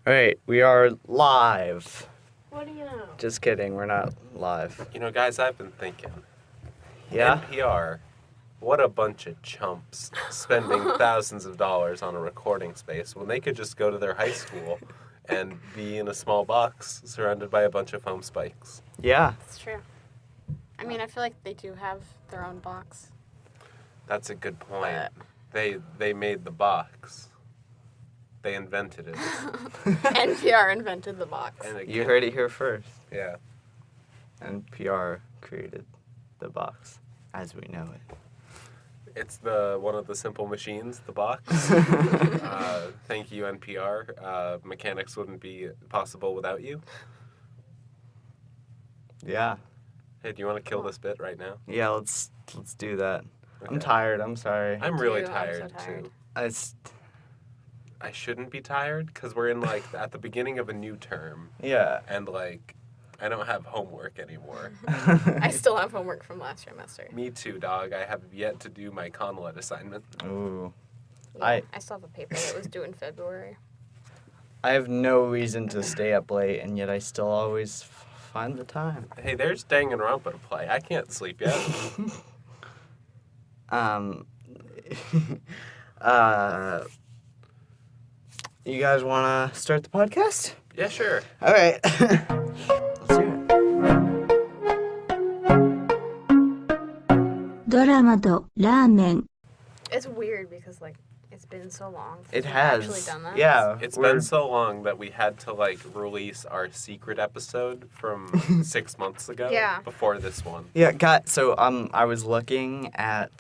All right, we are live. What do you know? Just kidding, we're not live. You know, guys, I've been thinking. Yeah? NPR, what a bunch of chumps spending thousands of dollars on a recording space when they could just go to their high school and be in a small box surrounded by a bunch of foam spikes. Yeah. That's true. I mean, I feel like they do have their own box. That's a good point. They made the box. They invented it. NPR invented the box. And You heard it here first. Yeah. NPR created the box as we know it. It's one of the simple machines, the box. Thank you, NPR. Mechanics wouldn't be possible without you. Yeah. Hey, do you want to kill this bit right now? Yeah, let's do that. Okay. I'm tired, I'm sorry. I'm really too. I'm tired, so tired. too. I shouldn't be tired because we're in at the beginning of a new term, Yeah. and I don't have homework anymore. I still have homework from last trimester. Me too, dog. I have yet to do my Conlet assignment. Ooh. Yeah, I still have a paper that was due in February. I have no reason to stay up late, and yet I still always find the time. Hey, there's Danganronpa to play. I can't sleep yet. You guys want to start the podcast? Yeah, sure. All right. Let's do it. ドラマとラーメン It's weird because, it's been so long since It we've has. actually done this. Yeah. It's we're- been so long that we had to release our secret episode from 6 months ago. Yeah. Before this one. Yeah, so I was looking at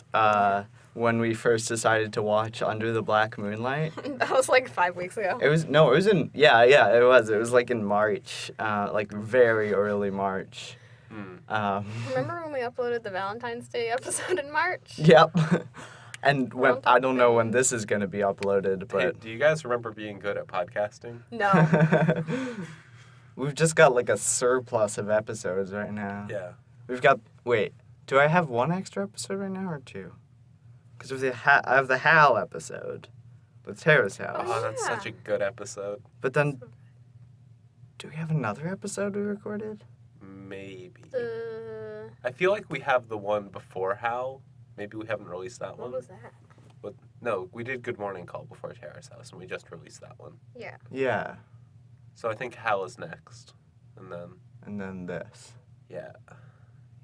when we first decided to watch Under the Black Moonlight. That was 5 weeks ago. It was in it was in March, very early March. Remember when we uploaded the Valentine's Day episode in March? Yep. And when I don't know when this is going to be uploaded, Hey, but do you guys remember being good at podcasting? No. we've just got a surplus of episodes right now. Yeah. We've got do I have one extra episode right now or two? Because I have the Hal episode with Tara's house. Oh, that's yeah. such a good episode. But then, do we have another episode we recorded? Maybe. Uh, I feel like we have the one before Hal. Maybe we haven't released that what one. was that? No, we did Good Morning Call before Tara's house, and we just released that one. Yeah. Yeah. So I think Hal is next. And then this. yeah.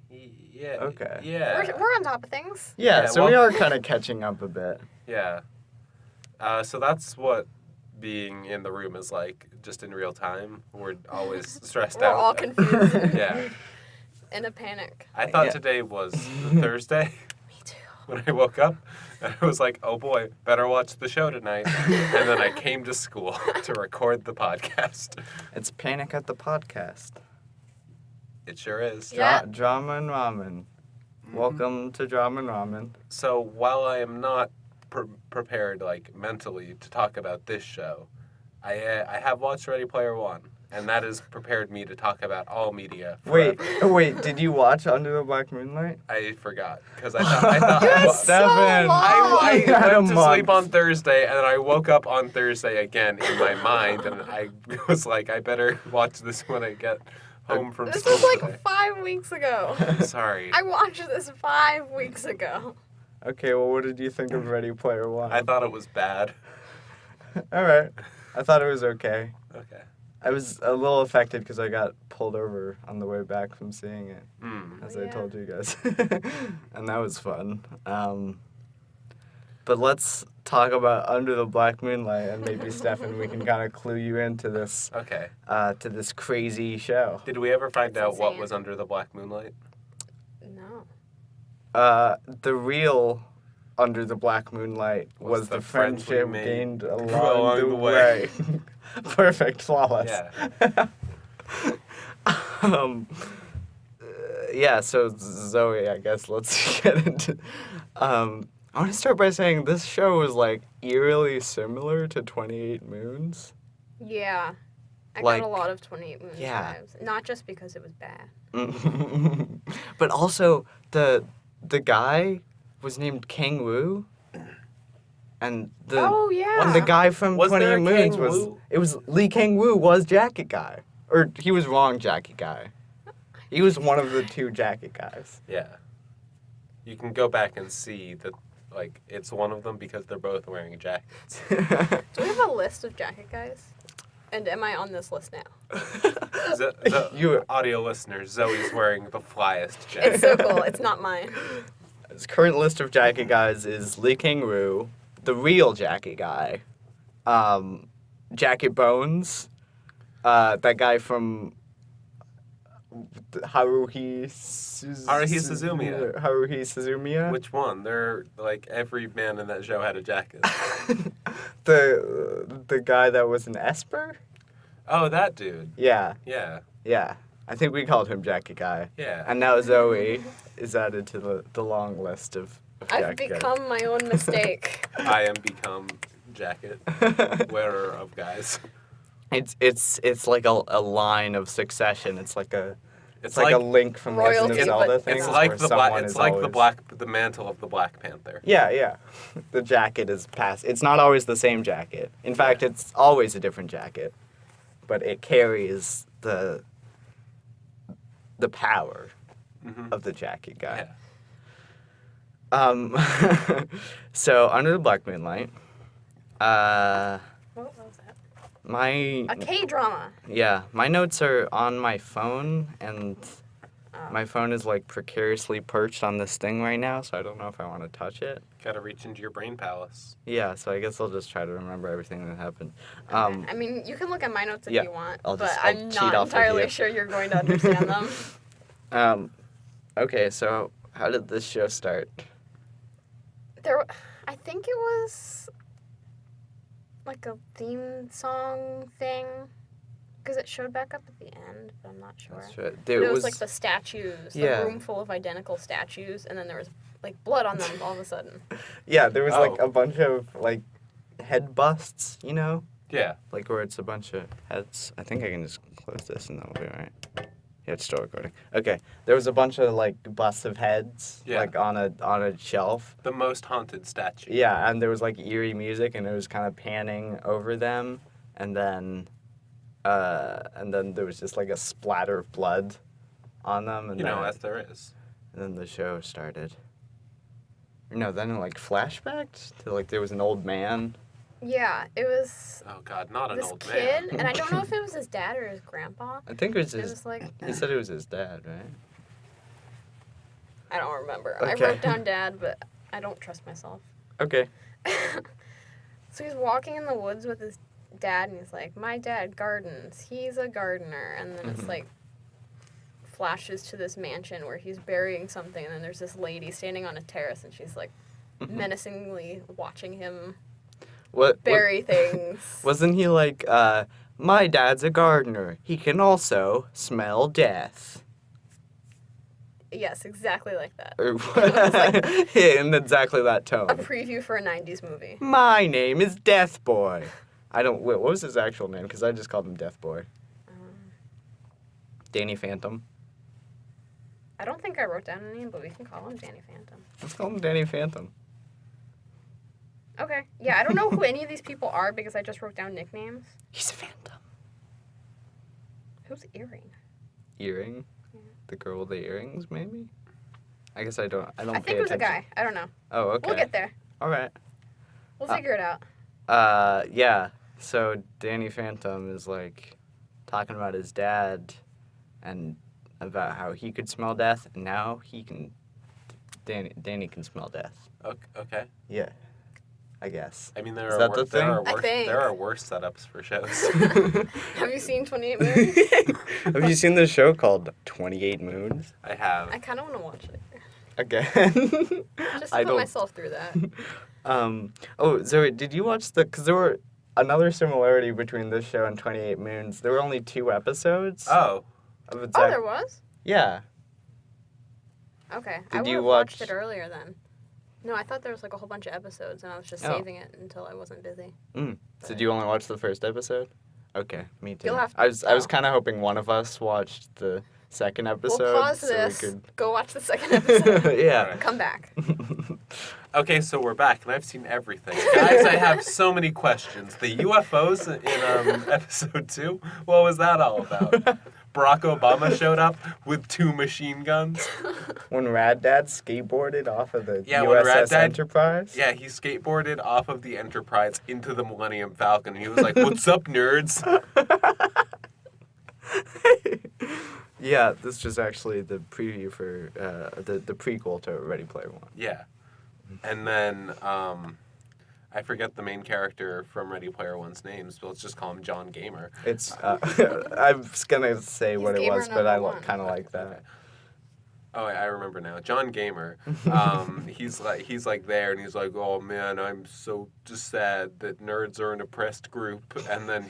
Yeah. Okay. Yeah. We're on top of things. Yeah, Yeah, so we well- are kind of catching up a bit. Yeah. So that's what being in the room is like, just in real time. We're always stressed We're out. all confused. Yeah. In a panic. I thought Yeah. today was Thursday Me too. when I woke up. And I was like, oh boy, better watch the show tonight. And then I came to school to record the podcast. It's Panic at the Podcast. It sure is. Yeah. Drama and Ramen. Welcome to Drama and Ramen. So while I am not prepared, mentally to talk about this show, I have watched Ready Player One. And that has prepared me to talk about all media forever. Wait, did you watch Under the Black Moonlight? I forgot because I thought Yes! Stefan! long. I You had a went to month. sleep on Thursday and then I woke up on Thursday again in my mind and I was like, I better watch this when I get home from This school was today. 5 weeks ago. Sorry. I watched this 5 weeks ago. Okay, well, what did you think of Ready Player One? I thought it was bad. All right. I thought it was okay. Okay. I was a little affected because I got pulled over on the way back from seeing it, as I Yeah. told you guys. And that was fun. But let's talk about Under the Black Moonlight, and maybe, Stefan, we can kind of clue you into this Okay. to this crazy show. Did we ever find That's out what insane. was under the Black Moonlight? No. The real Under the Black Moonlight was the friendship we made gained along along the the way. way. Perfect, flawless. Yeah. Yeah, so Zoe, I guess let's get into. I want to start by saying this show was eerily similar to 28 Moons. Yeah. I Like- got a lot of 28 Moons yeah. vibes. Not just because it was bad. But also the guy was named Kang Woo. And the Oh yeah. the guy from Was there 28 a Moons Kang was Woo? it was Lee Kang Woo was Jacket Guy, or he was wrong Jacket Guy. He was one of the two Jacket Guys. Yeah. You can go back and see that, like, it's one of them because they're both wearing jackets. Do we have a list of jacket guys? And am I on this list now? You- audio listeners, Zoe's wearing the flyest jacket. It's so cool. It's not mine. His current list of Jacket Guys is Lee Kang Woo, the real Jacket Guy, Jacket Bones, that guy from Haruhi Suzumiya. Haruhi Suzumiya. Which one? They're like every man in that show had a jacket. the guy that was an Esper? Oh, that dude. Yeah, Yeah. yeah. I think we called him Jacket Guy. Yeah. And now Zoe is added to the long list of I've Jacket Guys. become my own mistake. I am become jacket wearer of guys. It's like a line of succession. It's like a It's like like a Link from Legend royalty, of Zelda but thing. it's No. like where the someone black. It's is like always- the mantle of the Black Panther. Yeah, yeah. The jacket is passed. It's not always the same jacket. In fact, it's always a different jacket, but it carries the power Mhm. of the jacket guy. Yeah. So Under the Black Moonlight. What was that? My A K-drama. yeah, my notes are on my phone, and Oh. my phone is like precariously perched on this thing right now, so I don't know if I want to touch it. Gotta reach into your brain palace. Yeah, so I guess I'll just try to remember everything that happened. I mean, you can look at my notes if yeah, you want, I'll but just- I'll I'm cheat not off of entirely you. sure you're going to understand them. Okay, so how did this show start? I think it was like a theme song thing, because it showed back up at the end, but I'm not sure. That's right. But Dude, it was like the statues, Yeah. the room full of identical statues, and then there was like blood on them all of a sudden. yeah, there was like Oh. a bunch of like head busts, you know, Yeah. like where it's a bunch of heads. I think I can just close this and that'll be all right. Yeah, it's still recording. Okay, there was a bunch of like busts of heads, Yeah. like on a shelf. The most haunted statue. Yeah, and there was like eerie music, and it was kind of panning over them, and then there was just like a splatter of blood on them, and You know, then, as there is. and then the show started. No, then it like flashbacked to like there was an old man. Yeah, it was Oh God, not an this old kid, man. and I don't know if it was his dad or his grandpa. I think it was It his. was like He said it was his dad, right? I don't remember. Okay. I wrote down dad, but I don't trust myself. Okay. So he's walking in the woods with his dad, and he's like, "My dad gardens. He's a gardener." And then it's like flashes to this mansion where he's burying something, and then there's this lady standing on a terrace, and she's like menacingly watching him What? bury things. Wasn't he like, my dad's a gardener. He can also smell death. Yes, exactly like that. Or like- in exactly that tone. A preview for a '90s movie. My name is Death Boy. I don't. Wait, what was his actual name? Because I just called him Death Boy. Danny Phantom. I don't think I wrote down a name, but we can call him Danny Phantom. Let's call him Danny Phantom. Okay. Yeah, I don't know who any of these people are because I just wrote down nicknames. He's a phantom. Who's Earring? Earring. Yeah. The girl with the earrings, maybe. I guess I don't. I don't. I pay think it was a attention. guy. I don't know. Oh, okay. We'll get there. All right. We'll figure it out. Yeah. So Danny Phantom is like talking about his dad and about how he could smell death, and now he can. Danny can smell death. Okay. Yeah. I guess. I mean, there Is are that the there are thing? I worse think. there are worse setups for shows. Have you seen 28 Moons? Have you seen the show called 28 Moons? I have. I kind of want to watch it. Again. Just to I put don't. myself through that. Oh, Zoe, did you watch the? Because there were another similarity between this show and 28 Moons. There were only 2 episodes. Oh, Of Oh, exact, there was? yeah. Okay. I Did would you have watched watch- it earlier then. No, I thought there was like a whole bunch of episodes, and I was just Oh. saving it until I wasn't busy. So did you only watch the first episode? Okay, me too. You'll have to I was tell. kind of hoping one of us watched the second We'll episode. pause so this. We Go watch the second episode. could... yeah. Come back. Okay, so we're back, and I've seen everything. Guys, I have so many questions. The UFOs in episode 2, what was that all about? Barack Obama showed up with 2 machine guns. When Rad Dad skateboarded off of the Yeah, when Rad USS Dad- Enterprise. Yeah, he skateboarded off of the Enterprise into the Millennium Falcon, and he was like, "What's up, nerds?" Yeah, this was actually the preview for the prequel to Ready Player One. Yeah. And then, I forget the main character from Ready Player One's names, but let's just call him John Gamer. It's I was gonna say what it gamer was, but I number one. kind of like that. Okay. Oh, I remember now. John Gamer. He's like there, and he's like, "Oh man, I'm so just sad that nerds are an oppressed group." And then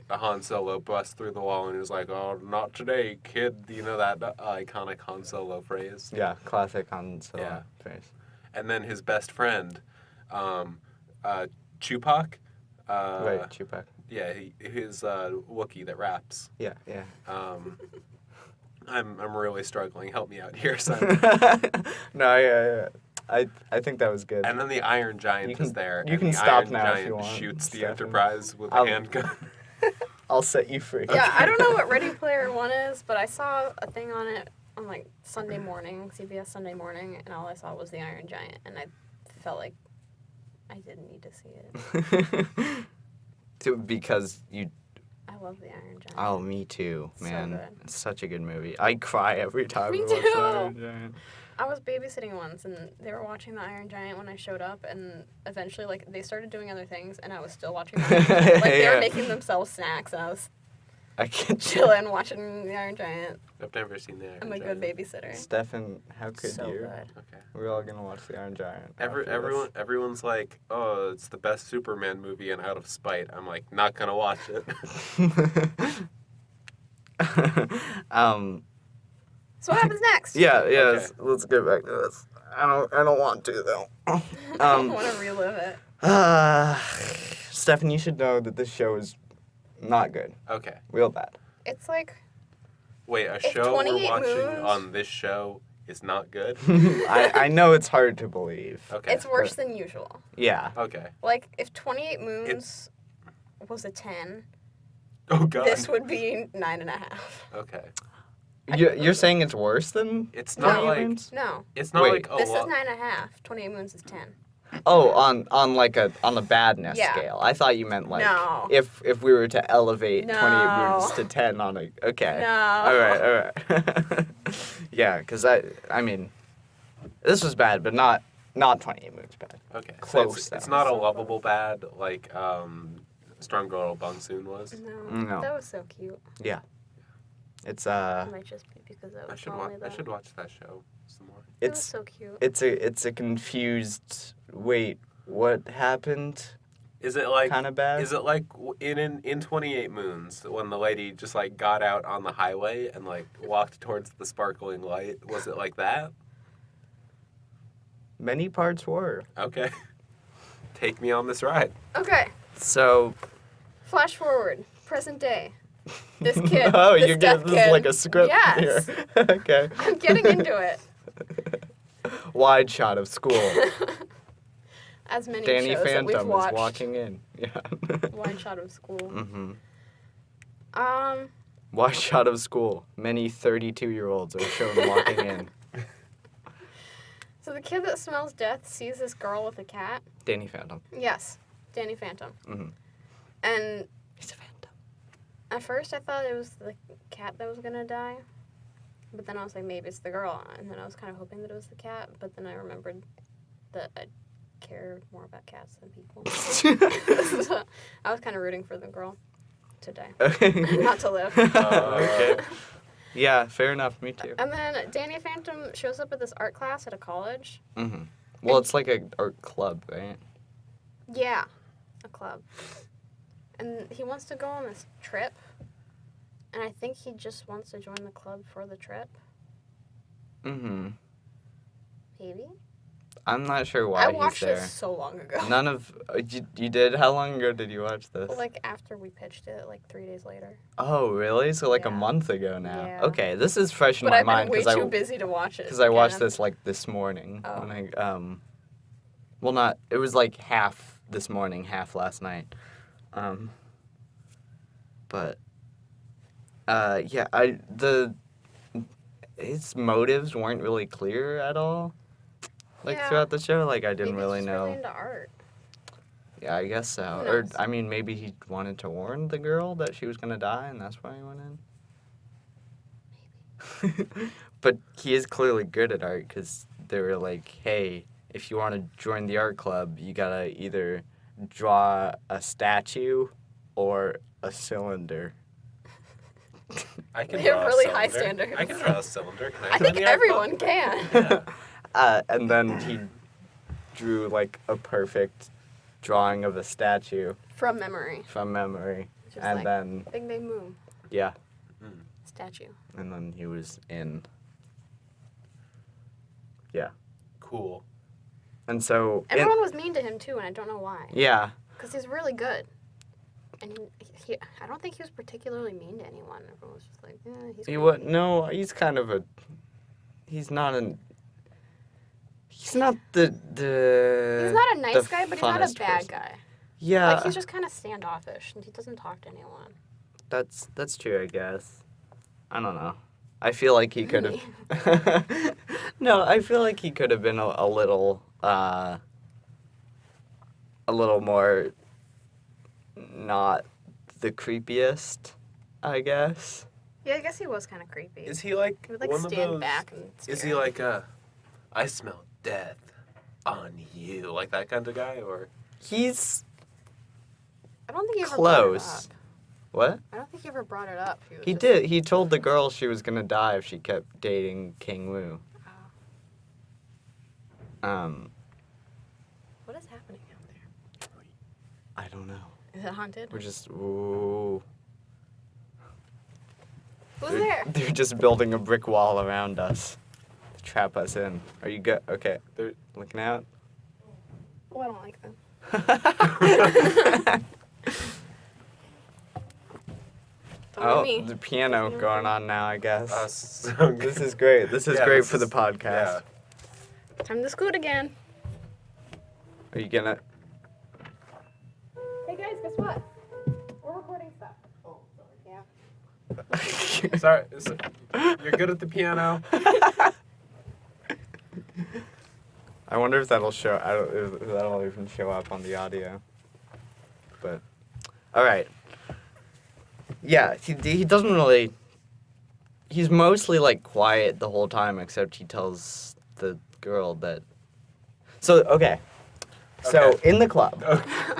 Han Solo busts through the wall, and he's like, "Oh, not today, kid." You know that iconic Han Solo phrase. Yeah, classic Han Solo Yeah. face. And then his best friend, Chupak. Right, Chupak. Yeah, his Wookiee that raps. Yeah, yeah. I'm really struggling. Help me out here, son. No, yeah. I think that was good. And then the Iron Giant You can- is there. you and can the stop Iron now if Giant you want, shoots the Stefan. Enterprise with a I'll- handgun. I'll set you free. Yeah, I don't know what Ready Player One is, but I saw a thing on it on like Sunday morning, CBS Sunday morning, and all I saw was the Iron Giant, and I felt like I didn't need to see it. Because you... I love the Iron Giant. Oh, me too, So man. good. It's such a good movie. I cry every time Me I watch too. the Iron Giant. I was babysitting once, and they were watching the Iron Giant when I showed up, and eventually, like, they started doing other things, and I was still watching the Iron Giant. Like, they Yeah. were making themselves snacks, and I was I can't... chilling watching the Iron Giant. I've never seen the Iron I'm a Giant. good babysitter. Stefan, how could So you? good. Okay. We're all gonna watch the Iron Giant. after this. Everyone's like, "Oh, it's the best Superman movie," and out of spite, I'm like, not gonna watch it. So what happens next? Yeah, yeah. Okay. Let's get back to this. I don't want to though. I want to relive it. Stefan, you should know that this show is not good. Okay. Real bad. It's like, Wait, a If show we're 28 watching Moons- on this show is not good? I know it's hard to believe. Okay. it's worse than usual. Yeah. Okay. Like, if 28 Moons was a 10, Oh god. this would be 9.5. Okay. You're saying it's worse than It's not like Moons? No, it's not Wait. like this well, is 9.5. 28 Moons is 10. Oh, on the badness Yeah. scale. I thought you meant like No. if we were to elevate 28 No. Moons to 10 on a okay. No. All right. Yeah, because I mean, this was bad, but not 28 Moons bad. okay. So Close, it's though. not a So lovable bad like Strong Girl Bong Soon was. No. That was so cute. Yeah. It's It might just be because I I was should only I that. should watch that show some more. It was it's so cute. it's a confused wait, what happened Is it like kind of bad? Is it like in 28 Moons when the lady just like got out on the highway and like walked towards the sparkling light? Was it like that? Many parts were. Okay. Take me on this ride. Okay, So flash forward, present day. This kid. oh, this you're deaf getting this kid. like a script Yes. here. Okay. I'm getting into it. Wide shot of school. As many Danny shows that we've Phantom is watched. walking in. Yeah. Wide shot of school. Mhm. Um, Wide shot of school. Many 32-year-olds are shown walking in. so the kid that smells death sees this girl with a cat. Danny Phantom. Yes, Danny Phantom. Mhm. And He's a phantom. at first I thought it was the cat that was gonna die. But then I was like, maybe it's the girl. And then I was kind of hoping that it was the cat. But then I remembered that I care more about cats than people. So I was kind of rooting for the girl to die, Okay. not to live. Okay. Yeah, fair enough. Me too. And then Danny Phantom shows up at this art class at a college. Mhm. Well, it's like a art club, right? Yeah, a club. And he wants to go on this trip. And I think he just wants to join the club for the trip. Mhm. Maybe? I'm not sure why I he's watched there. this so long ago. None of you did. How long ago did you watch this? Well, like after we pitched it, like 3 days later. Oh, really? So like a Yeah. month ago now. Yeah. Okay, this is fresh in But my I've been mind way because too busy to watch it. I watched again. this like this morning Oh. when well, not it was like half this morning, half last night. But yeah, his motives weren't really clear at all. Like Yeah. throughout the show, like I didn't Maybe really he's know. really into art. Yeah, I guess so. Who Or knows? I mean, maybe he wanted to warn the girl that she was gonna die, and that's why he went in. But he is clearly good at art because they were like, "Hey, if you want to join the art club, you gotta either draw a statue or a cylinder." I can They have draw a really high cylinder. standards. I can draw a cylinder. Can I I join think the art club? everyone can. And then he drew like a perfect drawing of a statue From memory. from memory, Just and like, then Big Bang Boom. yeah, Statue. and then he was in. Cool. And so Everyone was mean to him too, and I don't know why. yeah, Because he's really good. And I don't think he was particularly mean to anyone. Everyone was just like, yeah, he's he creepy. what? No, he's kind of a. He's not the. He's not a nice guy, but he's not a funnest bad person. guy. Yeah, Like, he's just kind of standoffish, and he doesn't talk to anyone. that's true, I guess. I don't know. I feel like he could have. No, I feel like he could have been a little more not the creepiest, I guess. Yeah, I guess he was kind of creepy. Is he like He would, like, one of stand those? back and stare. Is he like I smell death on you, like that kind of guy, or? He's I don't think he ever close. brought it up. What? I don't think he ever brought it up. Was He just- did. He told the girl she was gonna die if she kept dating King Wu. What is happening out there? I don't know. Is it haunted? We're just ooh. Who's there? They're just building a brick wall around us to trap us in. Are you good? Okay, they're looking out. Oh, I don't like them. Don't Oh, mind me. the piano going on now, I guess. So This is great. This is Yeah, great this for the is- podcast. Time to scoot again. Are you gonna? Hey guys, guess what? We're recording stuff. Oh, sorry. Yeah. Sorry, you're good at the piano. I wonder if that'll show. I don't. If that'll even show up on the audio. But, all right. Yeah, he doesn't really. He's mostly like quiet the whole time, except he tells the girl that. So okay. So Okay. in the club,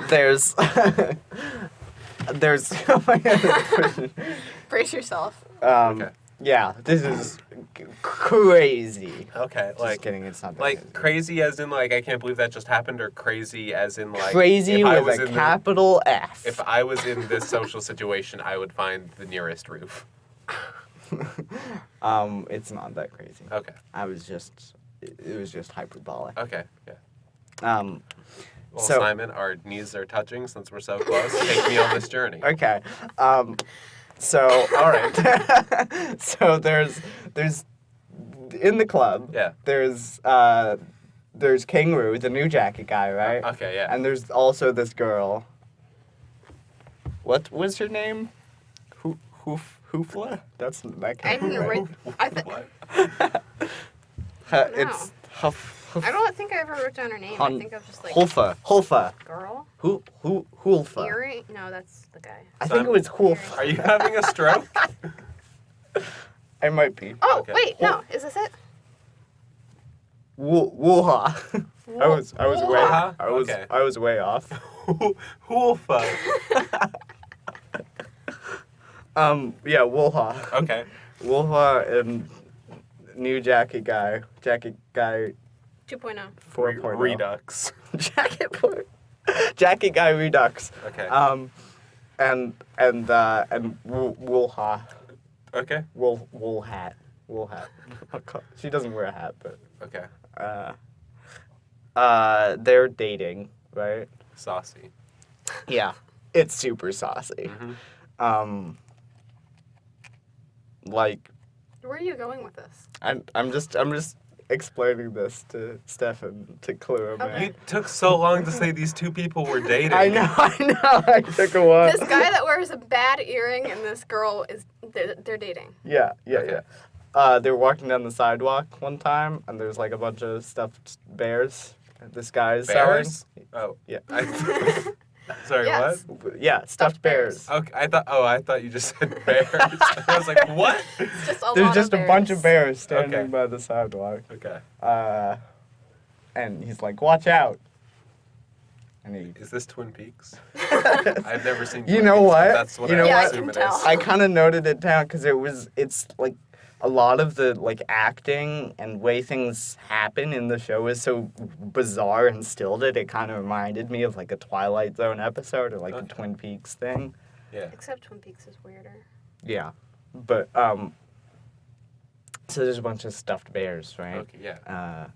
there's there's. Oh my God. Brace yourself. Okay. Yeah, this is crazy. Okay, Just like kidding, it's not that like crazy as in like I can't believe that just happened, or crazy as in like crazy if I with was a in capital F. if I was in this social situation, I would find the nearest roof. It's not that crazy. Okay. It was just hyperbolic. Okay. Yeah. Well, Well, so Simon, our knees are touching since we're so close. Take me on this journey. okay, so all right. So there's in the club. Yeah. There's King Ru, the new jacket guy, right? Okay. Yeah. And there's also this girl. What was her name? Hoofla? That's that I kind didn't write. What? It's Huff. I don't think I ever wrote down her name. I think I was just like Hulfa. girl. Hulfa. Eerie? No, that's the guy. I think it was Hulf. Are you having a stroke? I might be. Oh Okay. wait, no, is this it? Wuha. I was Wuha? way Okay. I was way off. Hulfa. Yeah, Wuha. Okay. Wuha and new jacket guy 2.0. 4.0. Redux. Jacket guy Redux. Okay. And Wuha. Okay. Wool hat. She doesn't wear a hat, but Okay. they're dating, right? Saucy. Yeah, it's super saucy. Mhm. Like Where are you going with this? I'm just explaining this to Stefan to clue him Okay. You took so long to say these two people were dating. I know. I took a while. This guy that wears a bad earring and this girl they're dating. Yeah. Okay. They were walking down the sidewalk one time, and there's like a bunch of stuffed bears. This guy is Bears? selling. Oh. Yeah. Sorry, Yes. what? Yeah, stuffed bears. Okay, I thought you just said bears. I was like, what? It's just a There's lot just of a bunch of bears standing Okay. by the sidewalk. Okay. And he's like, "Watch out!" And he. Is this Twin Peaks? I've never seen Twin You know Peaks, what? but that's what You know I Yeah, I assume can it tell. is. I kind of noted it down because it's like a lot of the like acting and way things happen in the show is so bizarre and stilted. It kind of reminded me of like a Twilight Zone episode or like a Okay. Twin Peaks thing. Yeah. Except Twin Peaks is weirder. Yeah, but so there's a bunch of stuffed bears, right? Okay, yeah.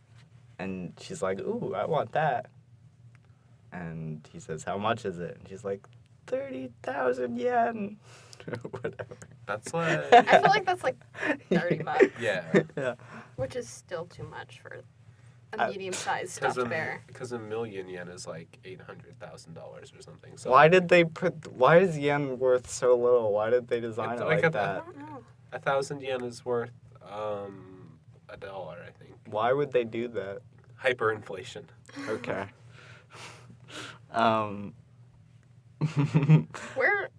And she's like, "Ooh, I want that." And he says, "How much is it?" And she's like, 30,000 yen. Whatever. That's like, I feel like that's like $30, yeah. Yeah. which is still too much for a Uh, medium-sized stuffed bear. Because a million yen is like $800,000 or something. So Why did they why is yen worth so little? Why did they design It's it like like a- I that? don't know. 1,000 yen is worth $1, I think. Why would they do that? Hyperinflation. Okay. um, Where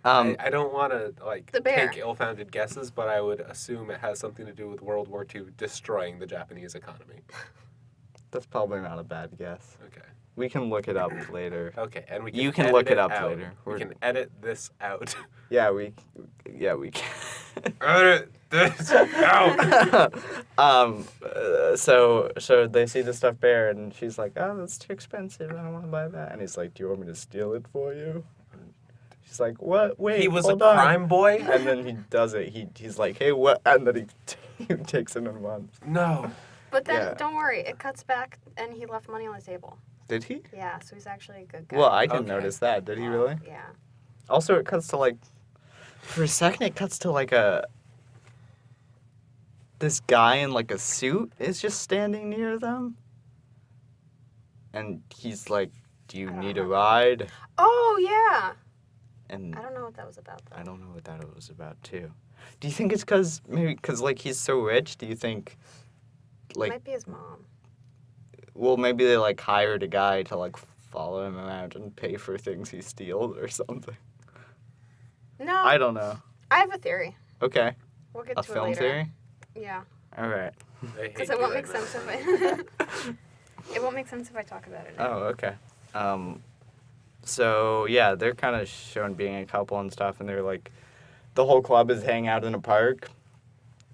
I don't want to like The bear. take ill-founded guesses, but I would assume it has something to do with World War II destroying the Japanese economy. that's probably not a bad guess. Okay. We can look it up later. Okay, and we can You can edit look it up out. later. We We're- can edit this out. Yeah, we can. Edit this out. So they see the stuffed bear and she's like, "Oh, that's too expensive. I don't want to buy that." And he's like, "Do you want me to steal it for you?" And she's like, "What? Wait, He was a hold on." crime boy? And then he does it. He's like, "Hey, what?" And then he takes it and runs. No. But then, Yeah. don't worry, it cuts back and he left money on the table. Did he? Yeah, so he's actually a good guy. Well, I didn't Okay. notice that. Did he really? Yeah. Also, it cuts to like, for a second, it cuts to like this guy in like a suit is just standing near them. And he's like, "Do you I don't need a know. ride?" Oh, yeah. And I don't know what that was about, though. I don't know what that was about too. Do you think it's because like he's so rich? Do you think like Might be his mom. well maybe they like hired a guy to like follow him around and pay for things he steals or something? No, I don't know. I have a theory. Okay, We'll get a to it film later. theory. Yeah, All right. I hate because you it won't right make now. sense if I. It won't make sense if I talk about it. Now. Oh, okay. So yeah, they're kind of shown being a couple and stuff, and they're like, the whole club is hanging out in a park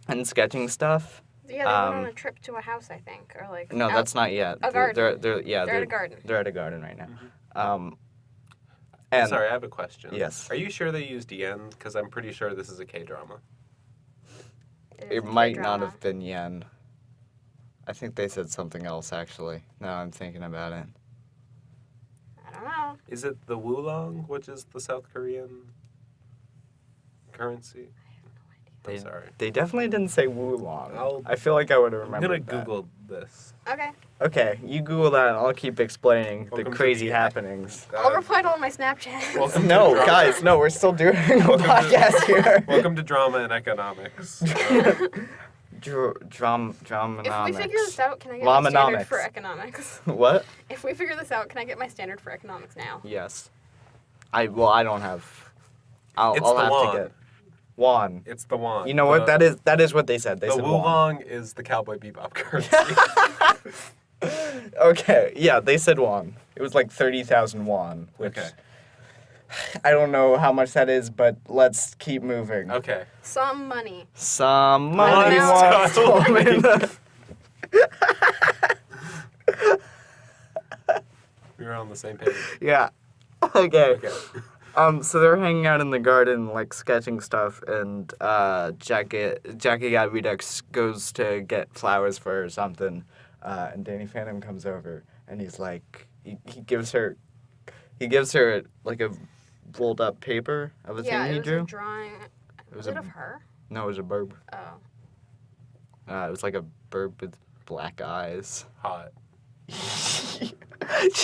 and sketching stuff. Yeah, they went on um, a trip to a house, I think, or like. No, out- that's not yet. A garden. They're They're at a garden. They're at a garden right now. I'm And sorry, I have a question. Yes. Are you sure they used yen? Because I'm pretty sure this is a K-drama. is it a might not K-drama. have been yen. I think they said something else actually. Now I'm thinking about it. I don't know. Is it the wulong, which is the South Korean currency? They, I'm sorry. They definitely didn't say wulong. I'll- I feel like I would have I'm remembered gonna that. Google this. Okay. Okay, you Google that and I'll keep explaining Welcome the to crazy the- happenings. I'll reply to all my Snapchats. Welcome No, to drama. guys, no, we're still doing a Welcome to- podcast here. Welcome to drama and economics. Dramanomics. If we figure this out, can I get my standard Ramenomics. for economics? What? If we figure this out, can I get my standard for economics now? Yes. I don't have. I'll It's I'll the have won. to get won. It's the won. You know what? That is what they said. They The said won. wulong is the Cowboy Bebop currency. Okay, yeah, they said won. It was like 30,000 won, which Okay. I don't know how much that is, but let's keep moving. Okay. Some money. Some money now- wants woman. We were on the same page. Yeah. Okay. Okay. So they're hanging out in the garden, like sketching stuff, and Jackie got Redux goes to get flowers for her or something, and Danny Phantom comes over, and he's like, he gives her like a rolled up paper of a Yeah, thing he it was drew. a drawing. Was it of her? No, it was a burb. Oh. It was like a burb with black eyes. Hot.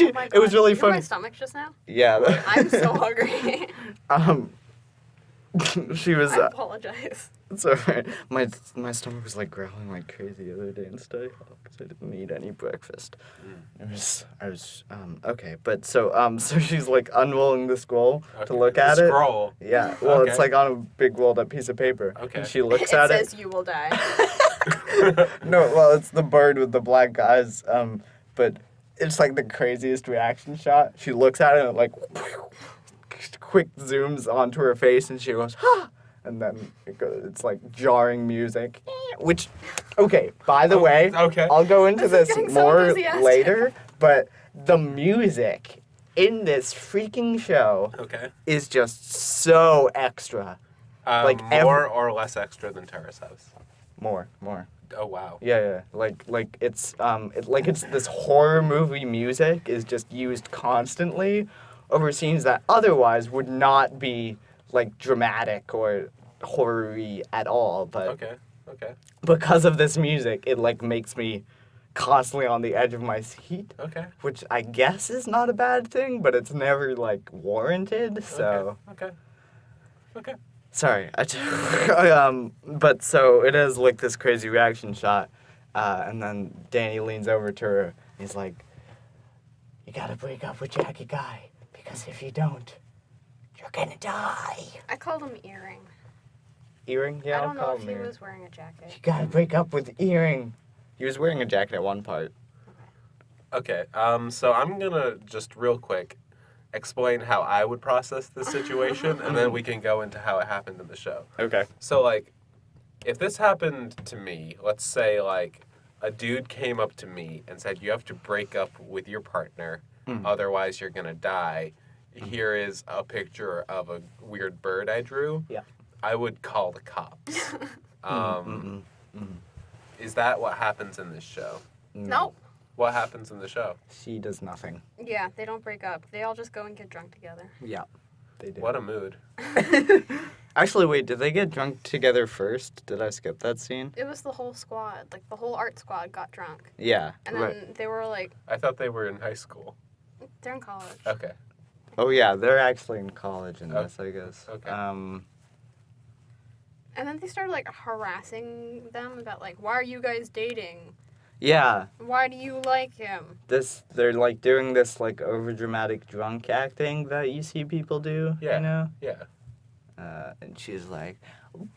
Oh my It was God. really You heard my funny. stomach just now? Yeah. I'm so hungry. She was. I apologize. It's alright. My stomach was like growling like crazy the other day and stuff because I didn't eat any breakfast. I was okay, but so she's like unrolling the scroll to look the at it. scroll. Yeah. Well, it's Okay. like on a big rolled up piece of paper. Okay. And she looks It at says you will die. No, well, it's the bird with the black eyes. But it's like the craziest reaction shot. She looks at it and it like quick zooms onto her face and she goes, "Ha!" And then it's like jarring music. Which, okay, by the way, okay. I'll go into This is this getting so more enthusiastic. later, but the music in this freaking show Okay. is just so extra. Like more or less extra than Terrace House. More. Oh wow. Yeah. Like it's it's this horror movie music is just used constantly over scenes that otherwise would not be like dramatic or horror-y at all, but Okay. because of this music, it like makes me constantly on the edge of my seat, Okay. which I guess is not a bad thing, but it's never like warranted. So Okay. sorry, but so it is like this crazy reaction shot, and then Danny leans over to her. He's like, "You gotta break up with Jackie Guy because if you don't, you're gonna die." I called him Earring. Earring? Yeah, I I'll don't call know if him he Earring. was wearing a jacket. You gotta break up with Earring. He was wearing a jacket at one part. Okay. So I'm gonna just real quick explain how I would process this situation, and then we can go into how it happened in the show. Okay. So, like, if this happened to me, let's say, like, a dude came up to me and said, you have to break up with your partner, otherwise you're gonna die. Here is a picture of a weird bird I drew. Yeah. I would call the cops. Is that what happens in this show? Nope. What happens in the show? She does nothing. Yeah, they don't break up. They all just go and get drunk together. Yeah, they do. What a mood. Actually, wait, did they get drunk together first? Did I skip that scene? It was the whole squad. Like, the whole art squad got drunk. Yeah. And then they were like, I thought they were in high school. they're in college. Okay. Oh yeah, they're actually in college in this, I guess. Okay. And then they started, like, harassing them about, like, why are you guys dating? Yeah, Why do you like him? they're like doing this like overdramatic drunk acting that you see people do. Yeah. You know. Yeah. And she's like,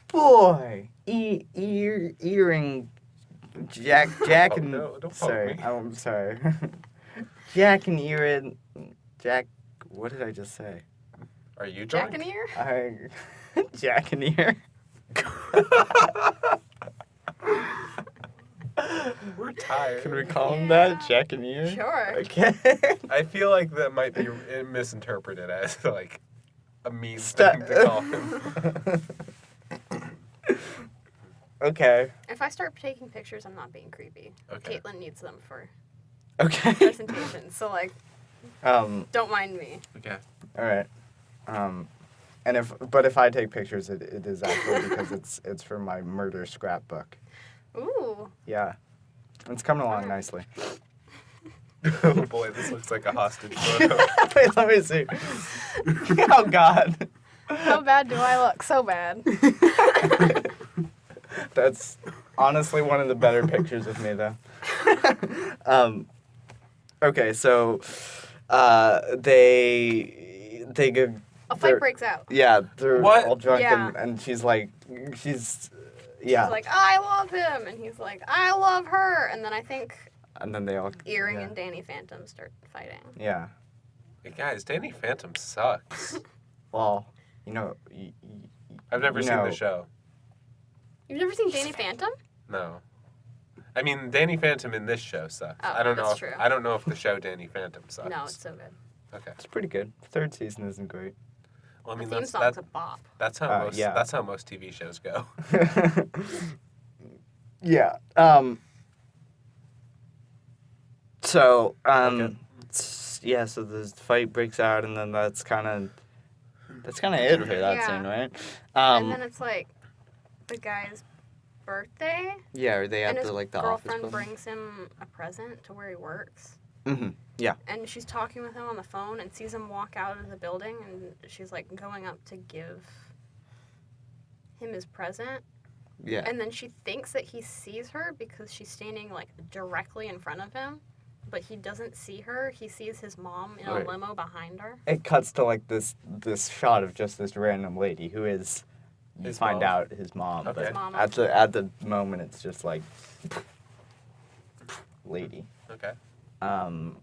"Boy, earring, Jack Oh, and no, don't poke sorry, me. I'm sorry, Jack and earring, Jack. What did I just say? Are you drunk? Jack and Ear? Jack and ear. We're tired. Can we call him that? Jack and ear. Sure. Okay. I feel like that might be misinterpreted as like a mean Sta- thing to call him. Okay. If I start taking pictures, I'm not being creepy. Okay. Caitlin needs them for Okay. presentations, so, like, don't mind me. Okay. All right. And if I take pictures, it is actually because it's for my murder scrapbook. Ooh. Yeah. It's coming along nicely. Oh boy, this looks like a hostage photo. Wait, let me see. Oh God. How bad do I look? So bad. That's honestly one of the better pictures of me, though. Okay, so they go. A fight breaks out. Yeah, they're What? all drunk, Yeah. and she's like, yeah. She's like, I love him, and he's like, I love her, and then I think And then they all. Earring yeah. and Danny Phantom start fighting. Yeah. Hey, guys, Danny Phantom sucks. Well, you know. I've never you seen know, the show. You've never seen Danny Phantom? No. I mean, Danny Phantom in this show sucks. Oh, I don't know. that's If, true. I don't know if the show Danny Phantom sucks. No, it's so good. Okay. It's pretty good. Third season isn't great. Well, I mean, The theme that's song's a bop. that's how most yeah. that's how most TV shows go. Yeah. So, Okay. yeah, so the fight breaks out, and then that's kind of it for that Yeah. scene, right? And then it's like the guy's birthday, yeah, are they and at his the office girlfriend building? brings him a present to where he works. Mm-hmm. Yeah. And she's talking with him on the phone and sees him walk out of the building, and she's like going up to give him his present. Yeah. And then she thinks that he sees her because she's standing like directly in front of him, but he doesn't see her. He sees his mom in a Right. limo behind her. It cuts to like this shot of just this random lady who is, you His find mom? out his mom. Okay. But His mom. at the moment, it's just like lady. Okay. And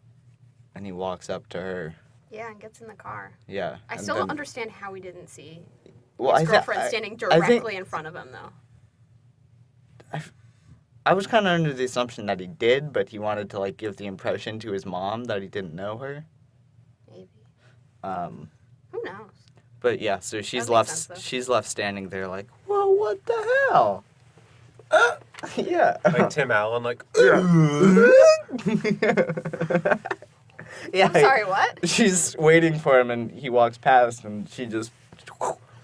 he walks up to her. Yeah, and gets in the car. Yeah. I and still then- don't understand how he didn't see Well, his girlfriend standing directly in front of him, though. I was kind of under the assumption that he did, but he wanted to like give the impression to his mom that he didn't know her. Maybe. Um, Who knows? but yeah, so she's That makes left. sense, though. She's left standing there like, well, what the hell? Yeah. Like Tim Allen, like. Yeah. I'm sorry, what? She's waiting for him, and he walks past, and she just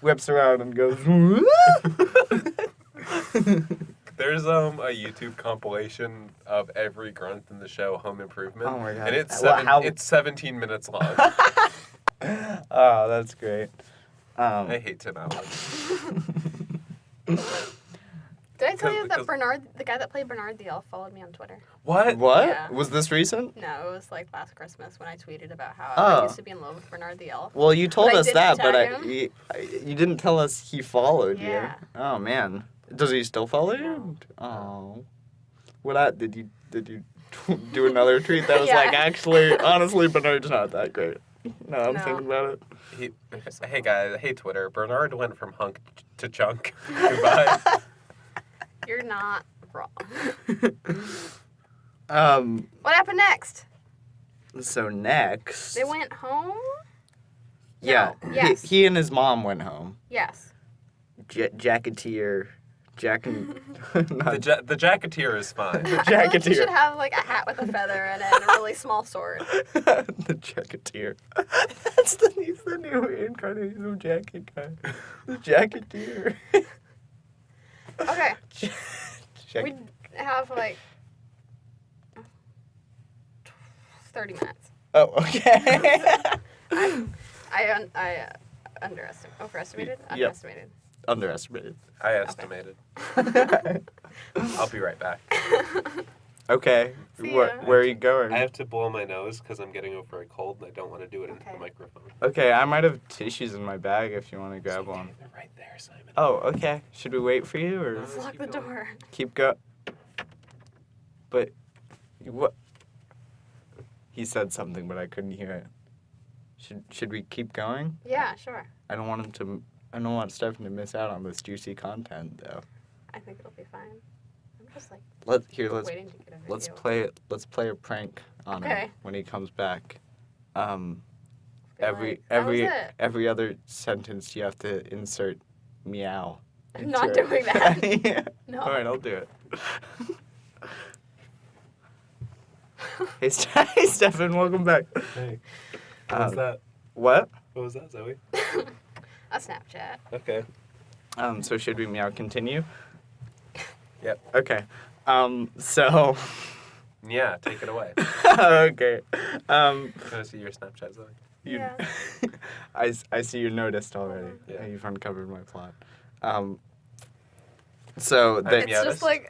whips around and goes. There's a YouTube compilation of every grunt in the show Home Improvement. Oh my God. And it's Well, how- it's 17 minutes long. Oh, that's great. I hate Tim Allen. Did I tell you Because- that Bernard, the guy that played Bernard the Elf, followed me on Twitter? What? What? Yeah. Was this recent? No, it was like last Christmas when I tweeted about how Oh. I used to be in love with Bernard the Elf. Well, you told But I us didn't that, but tag him. you didn't tell us he followed Yeah. you. Oh man, does he still follow you? Oh, what? Did you do another tweet that was Yeah. like, actually, honestly, Bernard's not that great. No, I'm No. thinking about it. Hey guys, hey Twitter. Bernard went from hunk to chunk. Goodbye. You're not wrong. What happened next? So next, They went home? yeah, No. Yes. he and his mom went home. Yes. Jacketeer, Jack and not The Jacketeer is fine. the I feel like you Jacketeer. should have like a hat with a feather in it and a really small sword. The Jacketeer. He's the new incarnation of Jacket guy. The Jacketeer. Okay. Jack- We have like 30 minutes. Oh, okay. I overestimated? Yep. Underestimated. Underestimated. I estimated. I'll be right back. Okay. See Where ya. are you going? I have to blow my nose because I'm getting over a cold and I don't want to do it into Okay. the microphone. Okay, I might have tissues in my bag if you want to grab one. They're right there, Simon. Oh, okay. Should we wait for you or Let's lock keep the going. door. keep go? But what? He said something, but I couldn't hear it. Should we keep going? Yeah, sure. I don't want him to. I don't want Stefan to miss out on this juicy content, though. I think it'll be fine. I'm just like Let's waiting to get a video. Let's play a prank on him Okay. when he comes back. Be Every like, "How was it?" every other sentence you have to insert meow. I'm not into it. doing that. Yeah. No. All right, I'll do it. Hey, hey, Stefan, welcome back. Hey. What was Um, that? What? What was that, Zoe? A Snapchat. Okay. So should we meow continue? Yep. Okay. So. Yeah, take it away. Okay. Can I see your Snapchat, Zoe? You, Yeah. I see you noticed already. Yeah. You've uncovered my plot. So I'm they, It's Yeah, just that's- like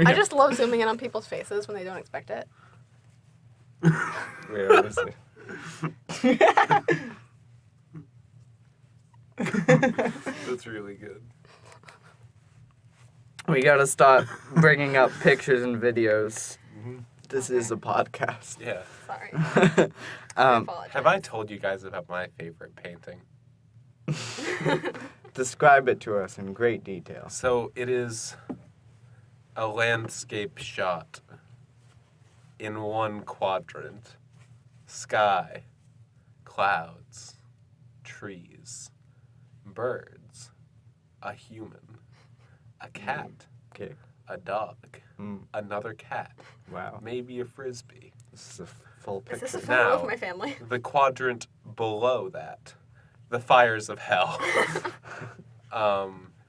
I just love zooming in on people's faces when they don't expect it. Wait, let me see. That's really good. We gotta stop bringing up pictures and videos. Mhm. This is a podcast. Yeah. Sorry. I apologize. Have I told you guys about my favorite painting? Describe it to us in great detail. So it is a landscape shot in one quadrant. Sky, clouds, trees, birds, a human, a cat, Okay. a dog, Mm, another cat, wow. maybe a frisbee, This is a full Is picture. this a photo Now. of my family? The quadrant below that, the fires of hell.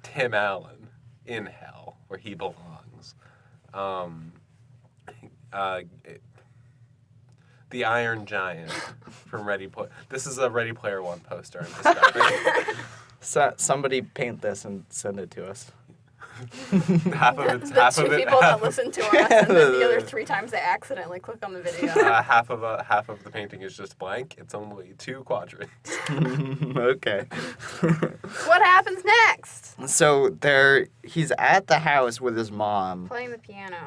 Tim Allen in hell, where he belongs. The Iron Giant from Ready Player. This is a Ready Player One poster I'm describing. So, somebody paint this and send it to us. half of it's The half two of it. people half that listen to us, and then the other 3 times they accidentally click on the video. half of the painting is just blank. It's only 2 quadrants. Okay. What happens next? So he's at the house with his mom. Playing the piano.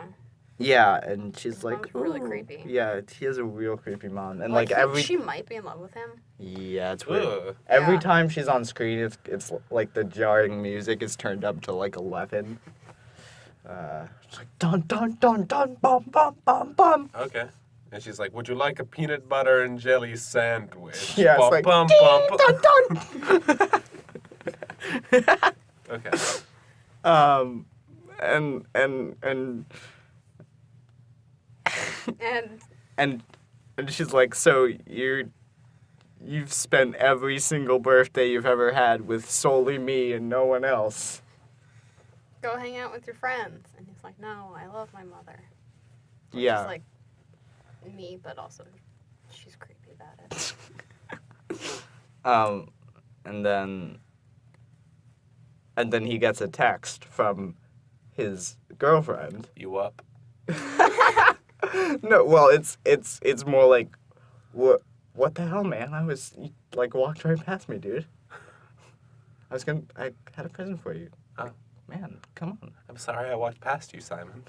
Yeah, and she's His like, mom's really "Ooh." creepy. Yeah, he has a real creepy mom, and She might be in love with him. yeah, it's weird. Ugh. Every Yeah. time she's on screen, it's like the jarring music is turned up to like 11. It's like dun dun dun dun bum bum bum bum. Okay. And she's like, "Would you like a peanut butter and jelly sandwich?" Yeah, it's Bum, like bum, ding, bum, bum. dun dun. Okay. And And and she's like, so you've spent every single birthday you've ever had with solely me and no one else. go hang out with your friends. And he's like, no, I love my mother. Which Yeah. is like me, but also she's creepy about it. And then he gets a text from his girlfriend. You up? No, well, it's more like, what the hell, man? You walked right past me, dude. I had a present for you. Oh. Man, come on. I'm sorry I walked past you, Simon.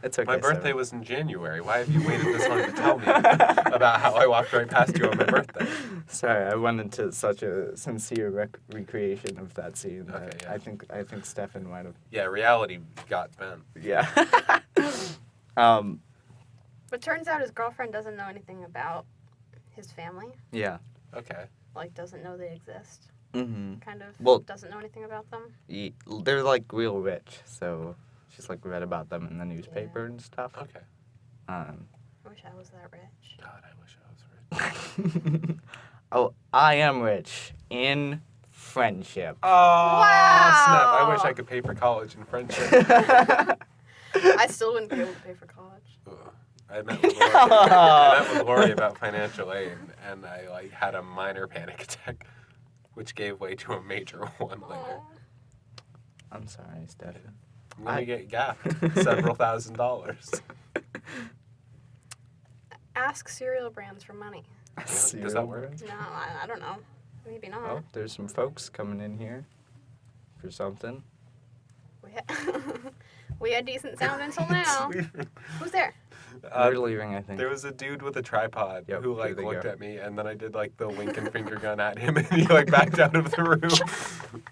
It's okay. My birthday Sarah. was in January. Why have you waited this long to tell me about how I walked right past you on my birthday? Sorry, I went into such a sincere recreation of that scene that Okay, yeah. I think Stefan might have. Yeah, reality got bent. Yeah. But turns out his girlfriend doesn't know anything about his family. Yeah. Okay. Like, doesn't know they exist. Mm-hmm. Kind of. Well- Doesn't know anything about them. They're like real rich, so she's like read about them in the newspaper and stuff. Okay. I wish I was that rich. God, I wish I was rich. Oh, I am rich in friendship. Oh, snap. I wish Wow. I could pay for college in friendship. I still wouldn't be able to pay for college. Ugh. I met with Lori about financial aid, and I had a minor panic attack, which gave way to a major one later. I'm sorry, Stefan. I'm gonna get gaffed several $1,000s. Ask cereal brands for money. Does that work? No, I don't know. Maybe not. Oh, there's some folks coming in here for something. We had decent sound until now. Who's there? They're leaving, I think. There was a dude with a tripod Yep, who here they looked go. at me, and then I did the wink and finger gun at him, and he backed out of the room.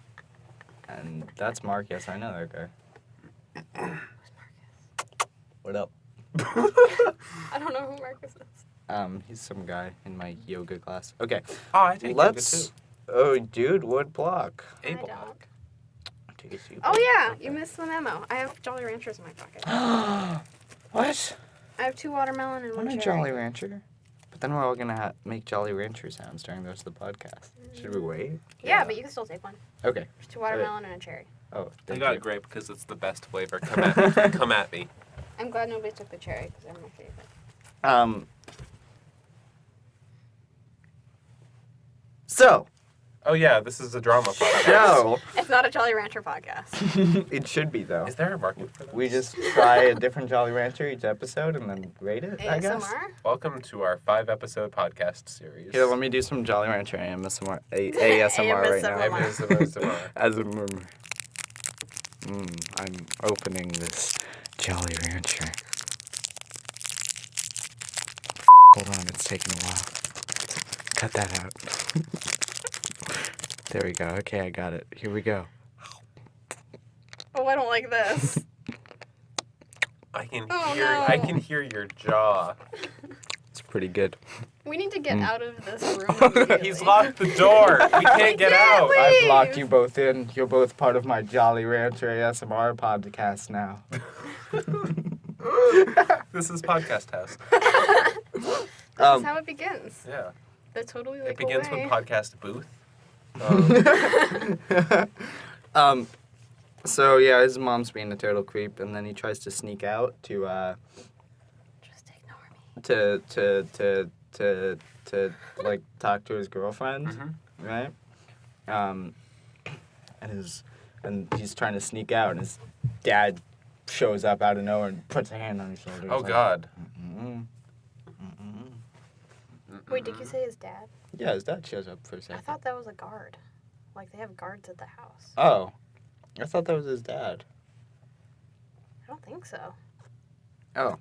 And that's Mark. Yes, I know that guy. Who's Marcus? What up? I don't know who Marcus is. He's some guy in my yoga class. Okay, Oh, I take let's. Oh, dude, wood block. A I don't. block. Take a seat. Oh yeah, you missed the memo. I have Jolly Ranchers in my pocket. What? I have 2 watermelon and I'm 1 a cherry. Jolly Rancher. But then we're all gonna make Jolly Rancher sounds during the rest of the podcast. Should we wait? Yeah, but you can still take one. Okay. There's 2 watermelon and a cherry. Oh, I thank got you. a grape because it's the best flavor. Come at me. Come at me. I'm glad nobody took the cherry because they're my favorite. So, Oh yeah, this is a drama podcast. no. It's not a Jolly Rancher podcast. It should be, though. Is there a market for that? We just try a different Jolly Rancher each episode and then rate it, I guess. ASMR? Welcome to our 5-episode podcast series. Here, let me do some Jolly Rancher ASMR, ASMR right now. ASMR. As a murmur. I'm opening this Jolly Rancher. Hold on, it's taking a while. Cut that out. There we go. Okay, I got it. Here we go. Oh, I don't like this. I can Oh, hear. no. I can hear your jaw. It's pretty good. We need to get out of this room immediately. He's locked the door. We can't get out. leave. I've locked you both in. You're both part of my Jolly Rancher ASMR podcast now. This is Podcast House. That's how it begins. Yeah. They're totally like It begins away. with Podcast Booth. So yeah, his mom's being a total creep, and then he tries to sneak out to Just ignore me. to like talk to his girlfriend, Mm-hmm. right? And he's trying to sneak out, and his dad shows up out of nowhere and puts a hand on his shoulder. Oh, He's like, God. Mm-mm. Wait, did you say his dad? Yeah, his dad shows up for a I second. thought that was a guard. Like they have guards at the house. Oh, I thought that was his dad. I don't think so. Oh,